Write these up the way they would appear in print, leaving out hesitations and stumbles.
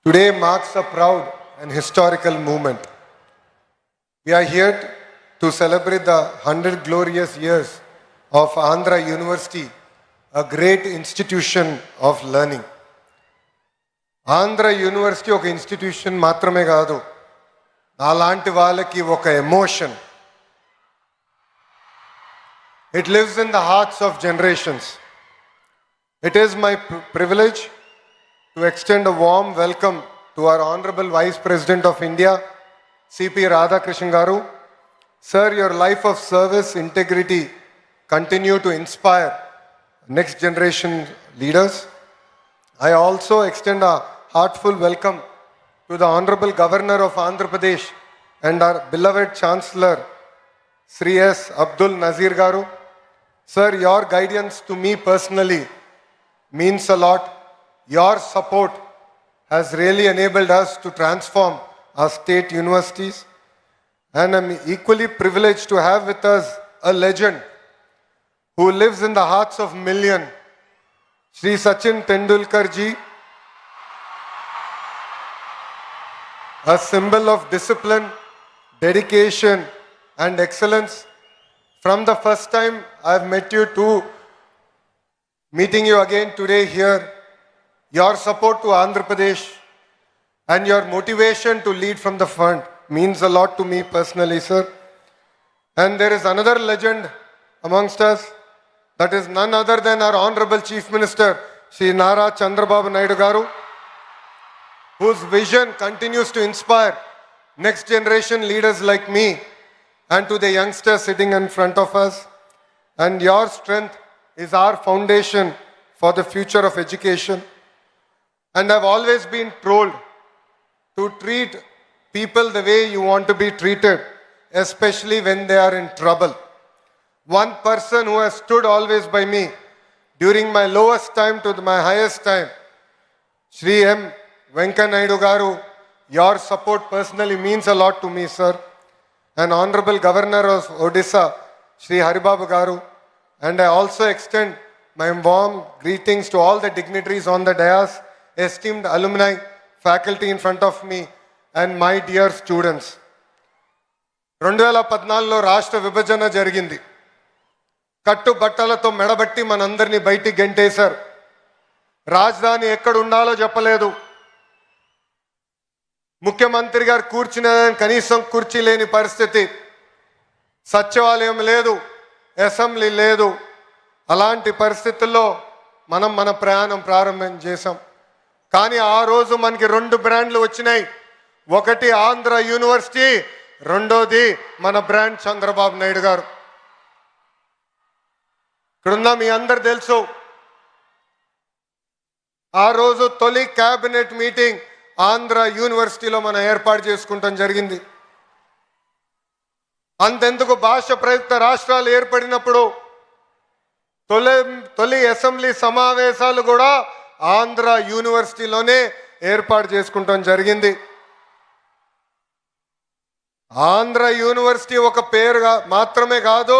Today marks a proud and historical moment. We are here to celebrate the 100 glorious years of Andhra University, a great institution of learning. Andhra university ఒక institution మాత్రమే కాదు, అలాంటి వాళ్ళకి ఒక emotion. It lives in the hearts of generations. It is my privilege to extend a warm welcome to our Honorable Vice President of India, C.P. Radhakrishnan Garu. Sir, your life of service, integrity continue to inspire next generation leaders. I also extend a heartfelt welcome to the Honorable Governor of Andhra Pradesh and our beloved Chancellor, Sri S. Abdul Nazir Garu. Sir, your guidance to me personally means a lot. Your support has really enabled us to transform our state universities. And I'm equally privileged to have with us a legend who lives in the hearts of millions, Sri Sachin Tendulkar ji, a symbol of discipline, dedication and excellence. From the first time I've met you to meeting you again today here, your support to Andhra Pradesh and your motivation to lead from the front means a lot to me personally, sir. And there is another legend amongst us, that is none other than our Honorable Chief Minister, Shri Nara Chandrababu Naidu Garu, whose vision continues to inspire next generation leaders like me and to the youngsters sitting in front of us. And your strength is our foundation for the future of education. And I've always been told to treat people the way you want to be treated, especially when they are in trouble. One person who has stood always by me during my lowest time to my highest time, Shri M. Venkaiah Naidu Garu, your support personally means a lot to me, sir. And Honorable Governor of Odisha, Shri Haribabu Garu. And I also extend my warm greetings to all the dignitaries on the dais, esteemed alumni, faculty in front of me, and my dear students. 2014లో రాష్ట్ర విభజన జరిగింది. కట్టు బట్టలతో మెడబట్టి మనందరినీ బయటికి గెంటేశారు. రాజధాని ఎక్కడ ఉండాలో చెప్పలేదు. ముఖ్యమంత్రి గారు కూర్చునే కనీసం కుర్చీ లేని పరిస్థితి. సచివాలయం లేదు, అసెంబ్లీ లేదు. అలాంటి పరిస్థితుల్లో మనం మన ప్రయాణం ప్రారంభం చేశాం. కానీ ఆ రోజు మనకి 2 బ్రాండ్లు వచ్చినాయి. ఒకటి ఆంధ్ర యూనివర్సిటీ, రెండోది మన బ్రాండ్ చంద్రబాబు నాయుడు గారు. ఇక్కడున్న మీ అందరు తెలుసు, ఆ రోజు తొలి క్యాబినెట్ మీటింగ్ ఆంధ్ర యూనివర్సిటీలో మనం ఏర్పాటు చేసుకుంటాం జరిగింది. అంతెందుకు భాష ప్రయుక్త రాష్ట్రాలు ఏర్పడినప్పుడు తొలి అసెంబ్లీ సమావేశాలు కూడా ఆంధ్ర యూనివర్సిటీలోనే ఏర్పాటు చేసుకుంటాం జరిగింది. ఆంధ్ర యూనివర్సిటీ ఒక పేరు మాత్రమే కాదు,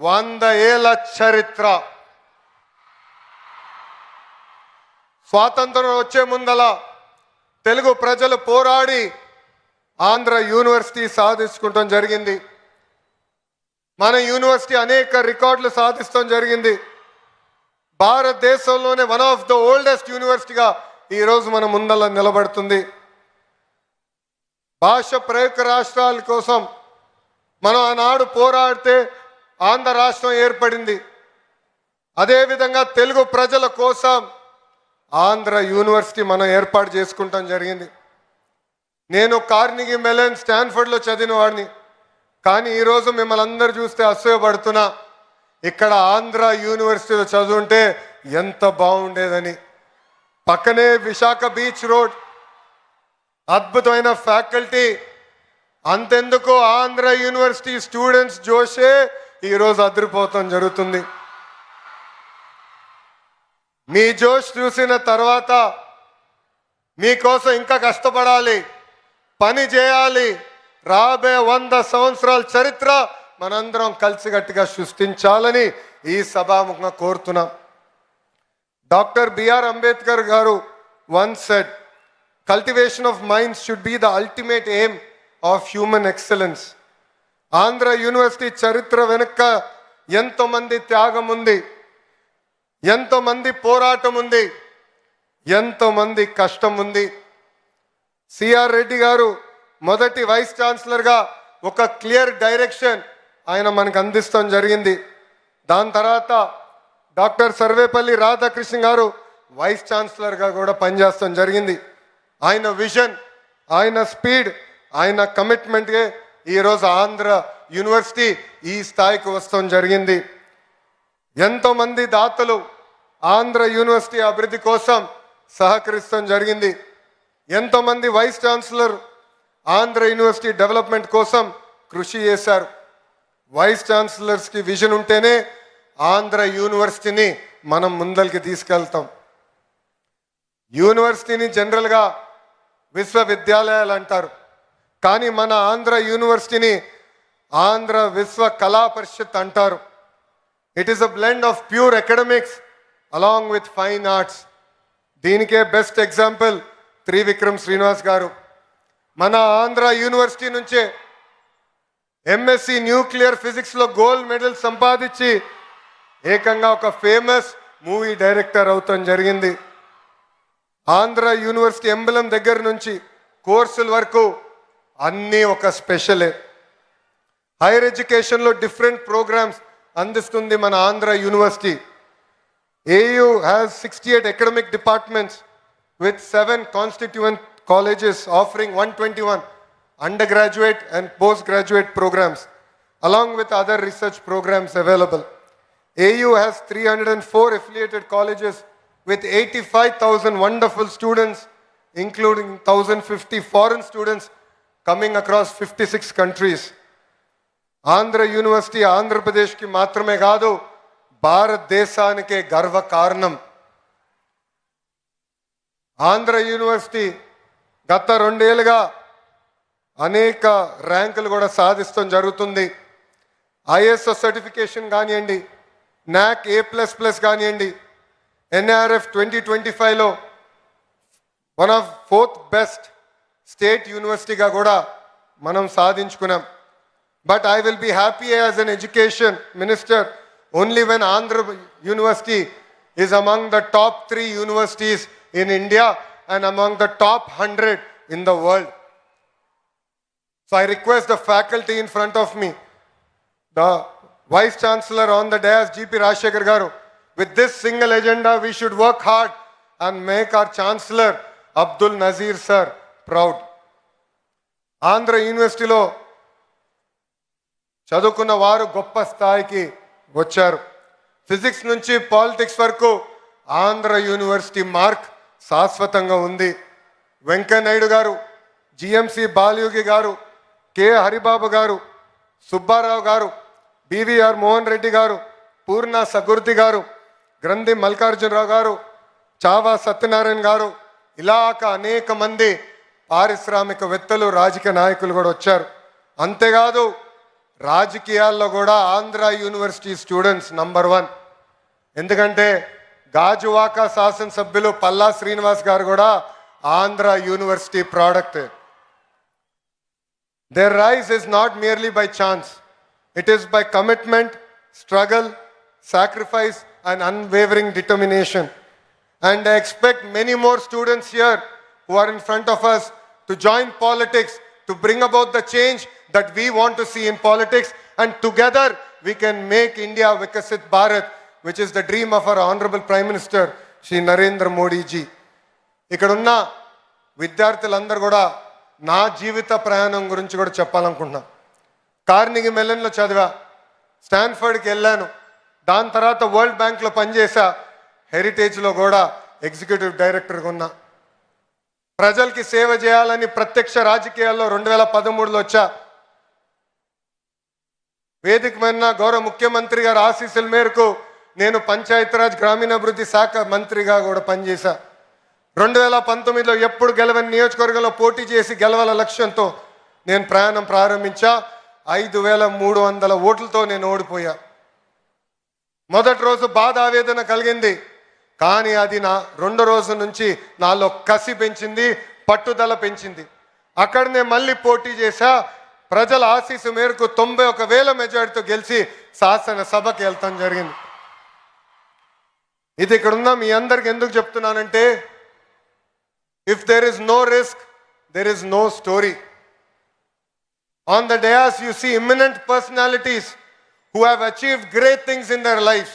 100 ఏళ్ల చరిత్ర. స్వాతంత్రం వచ్చే ముందల తెలుగు ప్రజలు పోరాడి ఆంధ్ర యూనివర్సిటీ సాధించుకుంటాం జరిగింది. మన యూనివర్సిటీ అనేక రికార్డులు సాధిస్తాం జరిగింది. భారతదేశంలోనే వన్ ఆఫ్ ద ఓల్డెస్ట్ యూనివర్సిటీగా ఈరోజు మన ముందల నిలబడుతుంది. భాష ప్రయుక్త రాష్ట్రాల కోసం మనం ఆనాడు పోరాడితే ఆంధ్ర రాష్ట్రం ఏర్పడింది. అదేవిధంగా తెలుగు ప్రజల కోసం ఆంధ్ర యూనివర్సిటీ మనం ఏర్పాటు చేసుకుంటాం జరిగింది. నేను కార్నిగీ మెలన్ స్టాన్ఫర్డ్లో చదివిన వాడిని. కానీ ఈరోజు మిమ్మల్ని అందరూ చూస్తే అసూయపడుతున్నా, ఇక్కడ ఆంధ్ర యూనివర్సిటీలో చదువుంటే ఎంత బాగుండేదని. పక్కనే విశాఖ బీచ్ రోడ్, అద్భుతమైన ఫ్యాకల్టీ. అంతెందుకు ఆంధ్ర యూనివర్సిటీ స్టూడెంట్స్ జోషే ఈరోజు అదిరిపోతాం జరుగుతుంది. మీ జోష్ చూసిన తర్వాత మీకోసం ఇంకా కష్టపడాలి, పని చేయాలి. రాబోయే 100 సంవత్సరాల చరిత్ర మనందరం కలిసికట్టుగా సృష్టించాలని ఈ సభాముఖంగా కోరుతున్నాం. Dr. B.R. Ambedkar Garu once said, Cultivation of minds should be the ultimate aim of human excellence. Andhra university చరిత్ర వెనుక ఎంతో మంది త్యాగం ఉంది, ఎంతో మంది పోరాటం ఉంది, ఎంతో మంది కష్టం ఉంది. సిఆర్ రెడ్డి గారు మొదటి వైస్ ఛాన్సలర్గా ఒక క్లియర్ డైరెక్షన్ ఆయన మనకు అందిస్తాం జరిగింది. దాని తర్వాత డాక్టర్ సర్వేపల్లి రాధాకృష్ణ గారు వైస్ ఛాన్సలర్గా కూడా పనిచేస్తాం జరిగింది. ఆయన విజన్, ఆయన స్పీడ్, ఆయన కమిట్మెంట్గా ఈరోజు ఆంధ్ర యూనివర్సిటీ ఈ స్థాయికి వస్తాం జరిగింది. ఎంతోమంది దాతలు ఆంధ్ర యూనివర్సిటీ అభివృద్ధి కోసం సహకరిస్తాం జరిగింది. ఎంతోమంది vice chancellor Andhra university development కోసం కృషి చేశారు. వైస్ ఛాన్సలర్స్కి విజన్ ఉంటేనే ఆంధ్ర యూనివర్సిటీని మనం ముందరికి తీసుకెళ్తాం. యూనివర్సిటీని జనరల్గా విశ్వవిద్యాలయాలు అంటారు, కానీ మన ఆంధ్ర యూనివర్సిటీని ఆంధ్ర విశ్వ కళా పరిషత్ అంటారు. It is a blend of pure academics along with fine arts. దీనికే బెస్ట్ ఎగ్జాంపుల్ త్రివిక్రమ్ శ్రీనివాస్ గారు. మన ఆంధ్ర యూనివర్సిటీ నుంచే ఎంఎస్సి న్యూక్లియర్ ఫిజిక్స్లో గోల్డ్ మెడల్ సంపాదించి ఏకంగా ఒక ఫేమస్ మూవీ డైరెక్టర్ అవుతాం జరిగింది. ఆంధ్ర యూనివర్సిటీ ఎంబలం దగ్గర నుంచి కోర్సుల వరకు అన్నీ ఒక స్పెషలే. హైయర్ ఎడ్యుకేషన్లో డిఫరెంట్ ప్రోగ్రామ్స్ అందిస్తుంది మన Andhra university. AU has 68 academic departments with 7 constituent colleges offering 121 undergraduate and postgraduate programs along with other research programs available. AU has 304 affiliated colleges with 85,000 wonderful students, including 1,050 foreign students coming across 56 countries. Andhra university ఆంధ్రప్రదేశ్కి మాత్రమే కాదు, భారతదేశానికే గర్వ కారణం. Andhra university గత 2 ఏళ్ళుగా అనేక ర్యాంకులు కూడా సాధిస్తాం జరుగుతుంది. ISO సర్టిఫికేషన్ కానివ్వండి, NAC A++ కానివ్వండి, NRF 2025లో one of 4th best state యూనివర్సిటీగా కూడా మనం సాధించుకున్నాం. But I will be happy as an education minister only when Andhra University is among the top 3 universities in India and among the top 100 in the world. So I request the faculty in front of me, the Vice Chancellor on the dais, GP Rajshekhar Garu, with this single agenda we should work hard and make our Chancellor Abdul Nazir sir proud. Andhra University lo చదువుకున్న వారు గొప్ప స్థాయికి వచ్చారు. Physics నుంచి politics వరకు Andhra university mark శాశ్వతంగా ఉంది. వెంకయ్యనాయుడు గారు, జిఎంసి బాలయోగి గారు, కె హరిబాబు గారు, సుబ్బారావు గారు, బివిఆర్ మోహన్ రెడ్డి గారు, పూర్ణ సగుర్తి గారు, గ్రంథి మల్లికార్జునరావు గారు, చావా సత్యనారాయణ గారు, ఇలాక అనేక మంది పారిశ్రామికవేత్తలు, రాజకీయ నాయకులు కూడా వచ్చారు. అంతేకాదు రాజకీయాల్లో కూడా ఆంధ్ర యూనివర్సిటీ స్టూడెంట్స్ నంబర్ 1. ఎందుకంటే గాజువాక శాసనసభ్యులు పల్లా శ్రీనివాస్ గారు కూడా Andhra university product. Their rise is not merely by chance. It is by commitment, struggle, sacrifice and unwavering determination. And I expect many more students here who are in front of us to join politics, to bring about the change that we want to see in politics, and together we can make India Vikasit Bharat, which is the dream of our Honorable Prime Minister Shri Narendra Modi ji. ఇక్కడున్న విద్యార్థులందరూ కూడా నా జీవిత ప్రయాణం గురించి కూడా చెప్పాలనుకుంటున్నా. కార్నిగి మెలన్లో చదివా, స్టాన్ఫర్డ్కి వెళ్ళాను, దాని తర్వాత వరల్డ్ బ్యాంక్లో పనిచేసా, హెరిటేజ్లో కూడా ఎగ్జిక్యూటివ్ డైరెక్టర్గా ఉన్నా. ప్రజలకి సేవ చేయాలని ప్రత్యక్ష రాజకీయాల్లో 2013లో వచ్చా. వేదికమైన గౌరవ ముఖ్యమంత్రి గారి ఆశీస్సుల మేరకు నేను పంచాయతీరాజ్ గ్రామీణాభివృద్ధి శాఖ మంత్రిగా కూడా పనిచేశా. 2019లో ఎప్పుడు గెలవని నియోజకవర్గంలో పోటీ చేసి గెలవాల లక్ష్యంతో నేను ప్రయాణం ప్రారంభించా. 5300 ఓట్లతో నేను ఓడిపోయా. మొదటి రోజు బాధ ఆవేదన కలిగింది, కానీ అది నా 2వ రోజు నుంచి నాలో కసి పెంచింది, పట్టుదల పెంచింది. అక్కడనే మళ్ళీ పోటీ చేశా, ప్రజల ఆశీస్సు మేరకు 91,000 మెజార్టీతో గెలిచి శాసనసభకి వెళ్తాం జరిగింది. ఇది ఇక్కడ ఉన్న మీ అందరికి ఎందుకు చెప్తున్నానంటే, if there is no risk, there is no story. On the dais, you see eminent personalities who have achieved great things in their lives.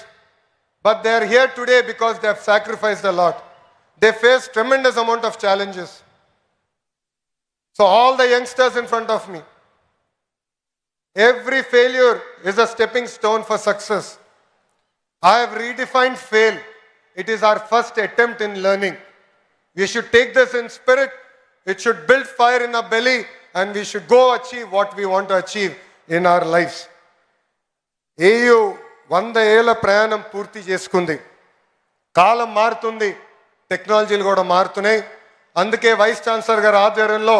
But they are here today because they have sacrificed a lot. They face tremendous amount of challenges. So all the youngsters in front of me, every failure is a stepping stone for success. I have redefined fail. It is our first attempt in learning. We should take this in spirit. It should build fire in our belly. And we should go achieve what we want to achieve in our lives. AU 100 ఏళ్ల ప్రయాణం పూర్తి చేసుకుంది. కాలం మారుతుంది, టెక్నాలజీలు కూడా మారుతున్నాయి. అందుకే vice chancellor గారి ఆధ్వర్యంలో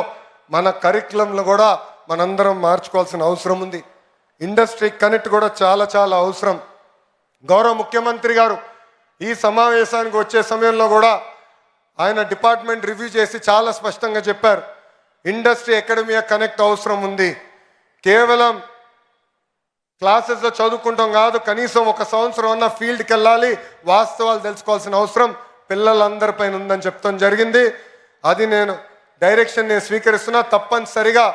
మన కరికులంలో కూడా మనందరం మార్చుకోవాల్సిన అవసరం ఉంది. ఇండస్ట్రీ కనెక్ట్ కూడా చాలా చాలా అవసరం. గౌరవ ముఖ్యమంత్రి గారు ఈ సమావేశానికి వచ్చే సమయంలో కూడా ఆయన డిపార్ట్మెంట్ రివ్యూ చేసి చాలా స్పష్టంగా చెప్పారు, ఇండస్ట్రీ అకాడమియా కనెక్ట్ అవసరం ఉంది. కేవలం క్లాసెస్లో చదువుకుంటాం కాదు, కనీసం ఒక సంవత్సరం అన్న ఫీల్డ్కి వెళ్ళాలి, వాస్తవాలు తెలుసుకోవాల్సిన అవసరం పిల్లలందరిపైన ఉందని చెప్తాం జరిగింది. అది నేను డైరెక్షన్ నేను స్వీకరిస్తున్నా. తప్పనిసరిగా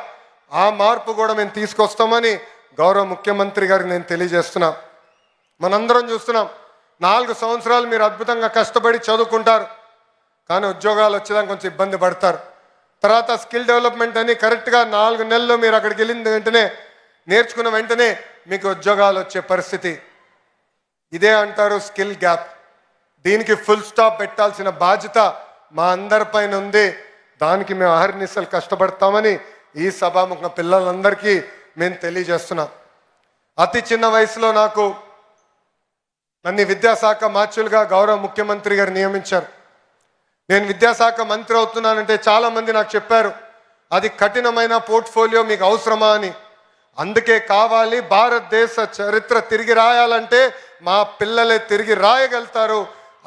ఆ మార్పు కూడా మేము తీసుకొస్తామని గౌరవ ముఖ్యమంత్రి గారికి నేను తెలియజేస్తున్నా. మనందరం చూస్తున్నాం, 4 సంవత్సరాలు మీరు అద్భుతంగా కష్టపడి చదువుకుంటారు, కానీ ఉద్యోగాలు వచ్చేదానికి కొంచెం ఇబ్బంది పడతారు. తర్వాత స్కిల్ డెవలప్మెంట్ అని కరెక్ట్గా 4 నెలలు మీరు అక్కడికి వెళ్ళిన వెంటనే నేర్చుకున్న వెంటనే మీకు ఉద్యోగాలు వచ్చే పరిస్థితి. ఇదే అంటారు స్కిల్ గ్యాప్. దీనికి ఫుల్ స్టాప్ పెట్టాల్సిన బాధ్యత మా అందరిపైన ఉంది. దానికి మేము అహర్నిశలు కష్టపడతామని ఈ సభాముఖ పిల్లలందరికీ మేము తెలియజేస్తున్నాం. అతి చిన్న వయసులో నన్ను విద్యాశాఖ మార్చులుగా గౌరవ ముఖ్యమంత్రి గారు నియమించారు. నేను విద్యాశాఖ మంత్రి అవుతున్నానంటే చాలామంది నాకు చెప్పారు, అది కఠినమైన పోర్ట్ఫోలియో, మీకు అవసరమా అని. అందుకే కావాలి, భారతదేశ చరిత్ర తిరిగి రాయాలంటే మా పిల్లలే తిరిగి రాయగలుగుతారు.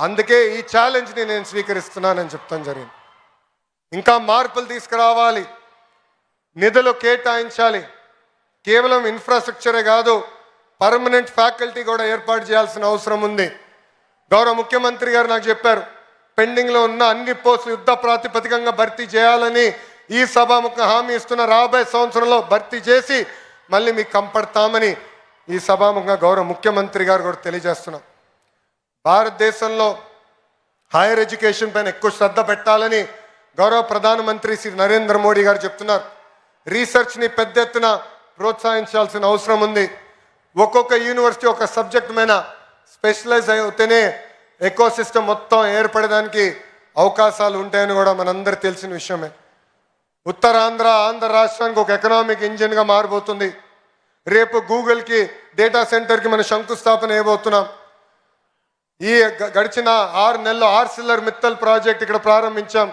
అందుకే ఈ ఛాలెంజ్ని నేను స్వీకరిస్తున్నానని చెప్తాను జరిగింది. ఇంకా మార్పులు తీసుకురావాలి, నిధులు కేటాయించాలి. కేవలం ఇన్ఫ్రాస్ట్రక్చరే కాదు, పర్మనెంట్ ఫ్యాకల్టీ కూడా ఏర్పాటు చేయాల్సిన అవసరం ఉంది. గౌరవ ముఖ్యమంత్రి గారు నాకు చెప్పారు, పెండింగ్లో ఉన్న అన్ని పోస్టులు యుద్ధ ప్రాతిపదికంగా భర్తీ చేయాలని ఈ సభాముఖ హామీ ఇస్తున్న. రాబోయే సంవత్సరంలో భర్తీ చేసి మళ్ళీ మీకు కంపడతామని ఈ సభాముఖంగా గౌరవ ముఖ్యమంత్రి గారు కూడా తెలియజేస్తున్నాం. భారతదేశంలో హైయర్ ఎడ్యుకేషన్ పైన ఎక్కువ శ్రద్ధ పెట్టాలని గౌరవ ప్రధానమంత్రి శ్రీ నరేంద్ర మోడీ గారు చెప్తున్నారు. రీసెర్చ్ని పెద్ద ఎత్తున ప్రోత్సహించాల్సిన అవసరం ఉంది. ఒక్కొక్క యూనివర్సిటీ ఒక సబ్జెక్ట్ మీద స్పెషలైజ్ అయితేనే ఎకో సిస్టమ్ మొత్తం ఏర్పడడానికి అవకాశాలు ఉంటాయని కూడా మనందరూ తెలిసిన విషయమే. ఉత్తరాంధ్ర ఆంధ్ర రాష్ట్రానికి ఒక ఎకనామిక్ ఇంజిన్గా మారబోతుంది. రేపు గూగుల్కి డేటా సెంటర్కి మనం శంకుస్థాపన వేయబోతున్నాం. ఈ గడిచిన 6 నెలల్లో ఆర్సిల్లర్ మిత్తల్ ప్రాజెక్ట్ ఇక్కడ ప్రారంభించాం.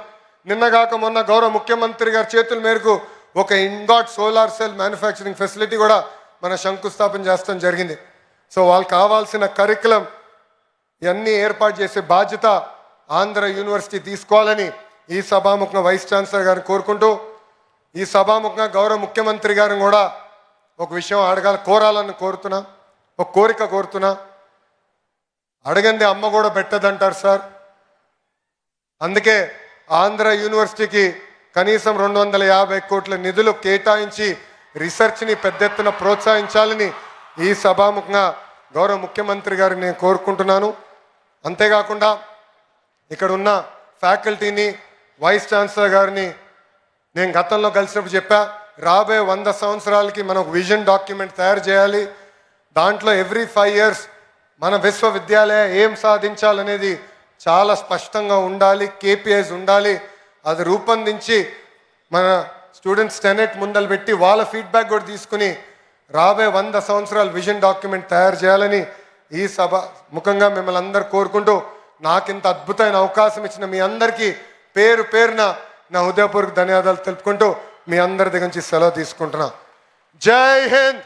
నిన్నగాక మొన్న గౌరవ ముఖ్యమంత్రి గారి చేతుల మేరకు ఒక ఇంగాట్ సోలార్ సెల్ మ్యానుఫ్యాక్చరింగ్ ఫెసిలిటీ కూడా మన శంకుస్థాపన చేస్తాం జరిగింది. సో వాళ్ళకి కావాల్సిన కరికులం ఇవన్నీ ఏర్పాటు చేసే బాధ్యత ఆంధ్ర యూనివర్సిటీ తీసుకోవాలని ఈ సభాముఖంగా వైస్ ఛాన్సలర్ గారిని కోరుకుంటూ, ఈ సభాముఖంగా గౌరవ ముఖ్యమంత్రి గారిని కూడా ఒక విషయం కోరాలని కోరుతున్నా, ఒక కోరిక కోరుతున్నా. అడగంది అమ్మ కూడా పెట్టదంటారు సార్. అందుకే ఆంధ్ర యూనివర్సిటీకి కనీసం 250 కోట్ల నిధులు కేటాయించి రీసెర్చ్ని పెద్ద ఎత్తున ప్రోత్సహించాలని ఈ సభాముఖంగా గౌరవ ముఖ్యమంత్రి గారిని నేను కోరుకుంటున్నాను. అంతేకాకుండా ఇక్కడ ఉన్న ఫ్యాకల్టీని, వైస్ ఛాన్సలర్ గారిని నేను గతంలో కలిసినప్పుడు చెప్పా, రాబోయే 100 సంవత్సరాలకి మనం ఒక విజన్ డాక్యుమెంట్ తయారు చేయాలి. దాంట్లో ఎవ్రీ 5 years మన విశ్వవిద్యాలయం ఏం సాధించాలనేది చాలా స్పష్టంగా ఉండాలి, KPIs ఉండాలి. అది రూపొందించి మన స్టూడెంట్స్ సెనెట్ ముందలు పెట్టి వాళ్ళ ఫీడ్బ్యాక్ కూడా తీసుకుని రాబోయే 100 సంవత్సరాల విజన్ డాక్యుమెంట్ తయారు చేయాలని ఈ సభ ముఖంగా మిమ్మల్ని అందరూ కోరుకుంటూ, నాకు ఇంత అద్భుతమైన అవకాశం ఇచ్చిన మీ అందరికీ పేరు పేరున నా హృదయపూర్వక ధన్యవాదాలు తెలుపుకుంటూ మీ అందరి దగ్గర నుంచి సెలవు తీసుకుంటున్నా. జై హింద్.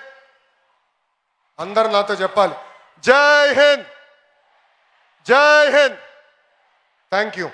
అందరూ నాతో చెప్పాలి, జై హింద్, జై హింద్. Thank you.